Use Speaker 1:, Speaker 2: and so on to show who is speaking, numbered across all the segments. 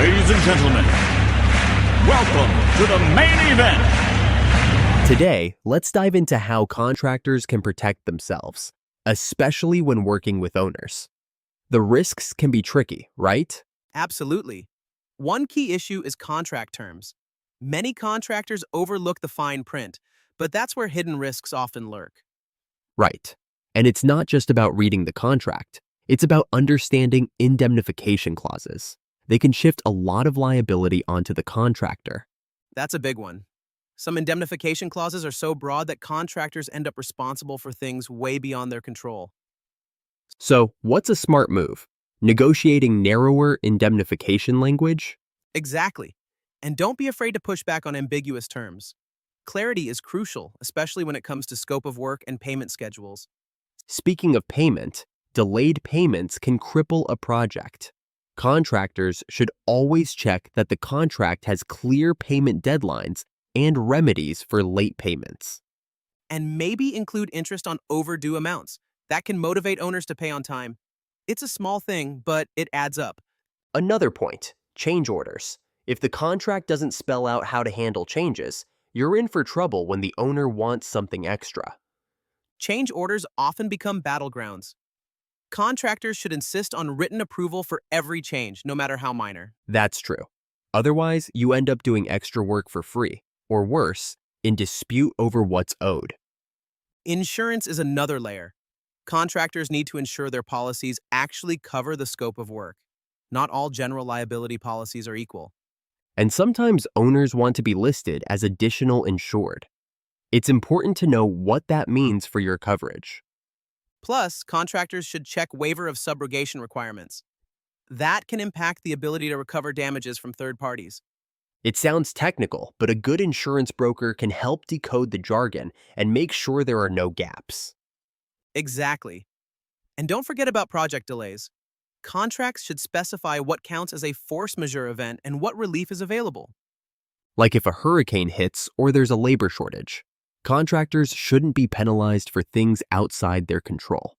Speaker 1: Ladies and gentlemen, welcome to the main event.
Speaker 2: Today, let's dive into how contractors can protect themselves, especially when working with owners. The risks can be tricky, right?
Speaker 3: Absolutely. One key issue is contract terms. Many contractors overlook the fine print, but that's where hidden risks often lurk.
Speaker 2: Right. And it's not just about reading the contract. It's about understanding indemnification clauses. They can shift a lot of liability onto the contractor.
Speaker 3: That's a big one. Some indemnification clauses are so broad that contractors end up responsible for things way beyond their control.
Speaker 2: So, what's a smart move? Negotiating narrower indemnification language?
Speaker 3: Exactly. And don't be afraid to push back on ambiguous terms. Clarity is crucial, especially when it comes to scope of work and payment schedules.
Speaker 2: Speaking of payment, delayed payments can cripple a project. Contractors should always check that the contract has clear payment deadlines and remedies for late payments.
Speaker 3: And maybe include interest on overdue amounts. That can motivate owners to pay on time. It's a small thing, but it adds up.
Speaker 2: Another point, change orders. If the contract doesn't spell out how to handle changes, you're in for trouble when the owner wants something extra.
Speaker 3: Change orders often become battlegrounds. Contractors should insist on written approval for every change, no matter how minor.
Speaker 2: That's true. Otherwise, you end up doing extra work for free, or worse, in dispute over what's owed.
Speaker 3: Insurance is another layer. Contractors need to ensure their policies actually cover the scope of work. Not all general liability policies are equal.
Speaker 2: And sometimes owners want to be listed as additional insured. It's important to know what that means for your coverage.
Speaker 3: Plus, contractors should check waiver of subrogation requirements. That can impact the ability to recover damages from third parties.
Speaker 2: It sounds technical, but a good insurance broker can help decode the jargon and make sure there are no gaps.
Speaker 3: Exactly. And don't forget about project delays. Contracts should specify what counts as a force majeure event and what relief is available.
Speaker 2: Like if a hurricane hits or there's a labor shortage, contractors shouldn't be penalized for things outside their control.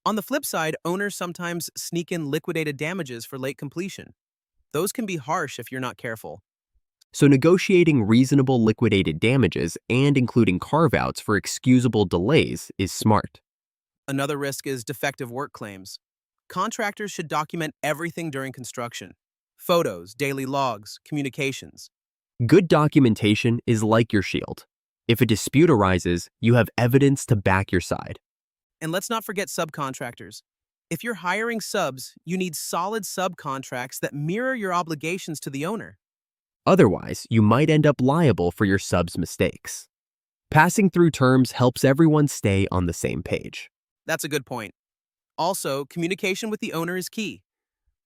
Speaker 3: On the flip side, owners sometimes sneak in liquidated damages for late completion. Those can be harsh if you're not careful.
Speaker 2: So negotiating reasonable liquidated damages and including carve-outs for excusable delays is smart.
Speaker 3: Another risk is defective work claims. Contractors should document everything during construction: photos, daily logs, communications.
Speaker 2: Good documentation is like your shield. If a dispute arises, you have evidence to back your side.
Speaker 3: And let's not forget subcontractors. If you're hiring subs, you need solid subcontracts that mirror your obligations to the owner.
Speaker 2: Otherwise, you might end up liable for your sub's mistakes. Passing through terms helps everyone stay on the same page.
Speaker 3: That's a good point. Also, communication with the owner is key.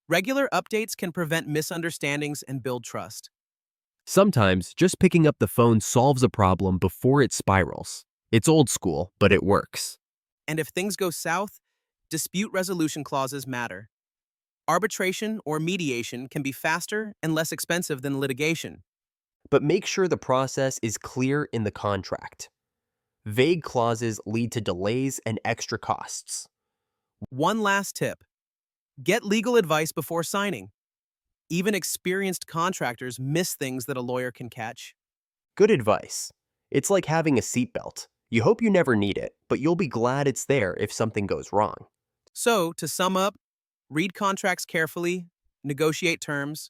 Speaker 3: Regular updates can prevent misunderstandings and build trust.
Speaker 2: Sometimes, just picking up the phone solves a problem before it spirals. It's old school, but it works.
Speaker 3: And if things go south, dispute resolution clauses matter. Arbitration or mediation can be faster and less expensive than litigation.
Speaker 2: But make sure the process is clear in the contract. Vague clauses lead to delays and extra costs.
Speaker 3: One last tip: get legal advice before signing. Even experienced contractors miss things that a lawyer can catch.
Speaker 2: Good advice. It's like having a seatbelt. You hope you never need it, but you'll be glad it's there if something goes wrong.
Speaker 3: So, to sum up, read contracts carefully, negotiate terms,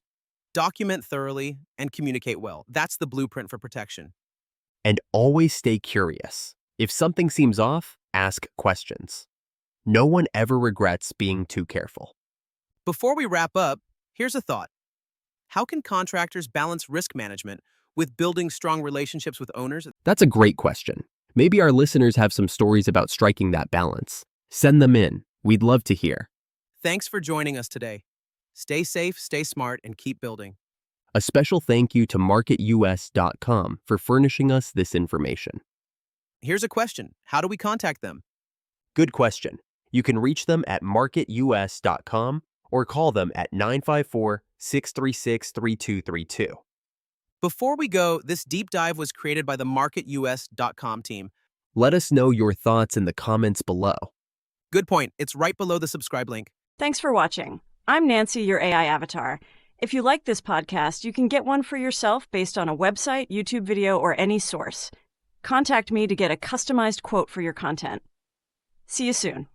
Speaker 3: document thoroughly, and communicate well. That's the blueprint for protection.
Speaker 2: And always stay curious. If something seems off, ask questions. No one ever regrets being too careful.
Speaker 3: Before we wrap up, here's a thought. How can contractors balance risk management with building strong relationships with owners?
Speaker 2: That's a great question. Maybe our listeners have some stories about striking that balance. Send them in. We'd love to hear.
Speaker 3: Thanks for joining us today. Stay safe, stay smart, and keep building.
Speaker 2: A special thank you to MarketUS.com for furnishing us this information.
Speaker 3: Here's a question. How do we contact them?
Speaker 2: Good question. You can reach them at MarketUS.com or call them at 954-636-3232.
Speaker 3: Before we go, this deep dive was created by the MarketUS.com team.
Speaker 2: Let us know your thoughts in the comments below.
Speaker 3: Good point. It's right below the subscribe link.
Speaker 4: Thanks for watching. I'm Nancy, your AI avatar. If you like this podcast, you can get one for yourself based on a website, YouTube video, or any source. Contact me to get a customized quote for your content. See you soon.